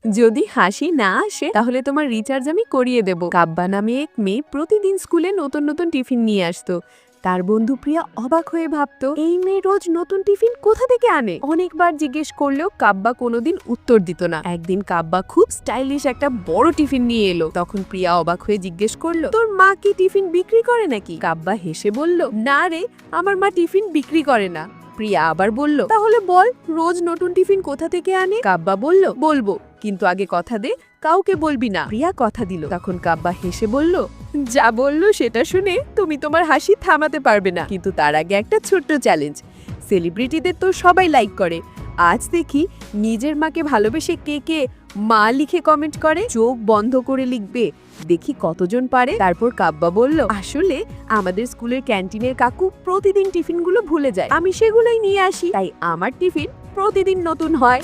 যদি হাসি না আসে তাহলে তোমার রিচার্জ আমি করিয়ে দেব। কাব্বা নামে এক মেয়ে প্রতিদিন স্কুলে নতুন নতুন টিফিন নিয়ে আসতো। তার বন্ধু প্রিয়া অবাক হয়ে ভাবতো, এই মেয়ে রোজ নতুন টিফিন কোথা থেকে আনে। অনেকবার জিজ্ঞেস করলেও কাব্বা কোনোদিন উত্তর দিত না। একদিন কাব্বা খুব স্টাইলিশ একটা বড় টিফিন নিয়ে এলো। তখন প্রিয়া অবাক হয়ে জিজ্ঞেস করলো, তোর মা কি টিফিন বিক্রি করে নাকি? কাব্বা হেসে বলল, না রে, আমার মা টিফিন বিক্রি করে না। প্রিয়া আবার বলল, তাহলে বল রোজ নতুন টিফিন কোথা থেকে আনে? কাব্বা বলল, বলবো, কিন্তু আগে কথা দে কাউকে বলবি না। প্রিয়া কথা দিল। তখন কাব্বা হেসে বলল, যা বললো সেটা শুনে তুমি তোমার হাসি থামাতে পারবে না, কিন্তু তার আগে একটা ছোট্ট চ্যালেঞ্জ। সেলিব্রিটিদের তো সবাই লাইক করে, আজ দেখি নিজের মাকে ভালোবেসে কে কে মা লিখে কমেন্ট করে। চোখ বন্ধ করে লিখবে, দেখি কতজন পারে। তারপর কাব্বা বলল, আসলে আমাদের স্কুলের ক্যান্টিনের কাকু প্রতিদিন টিফিনগুলো ভুলে যায়, আমি সেগুলোই নিয়ে আসি, তাই আমার টিফিন প্রতিদিন নতুন হয়।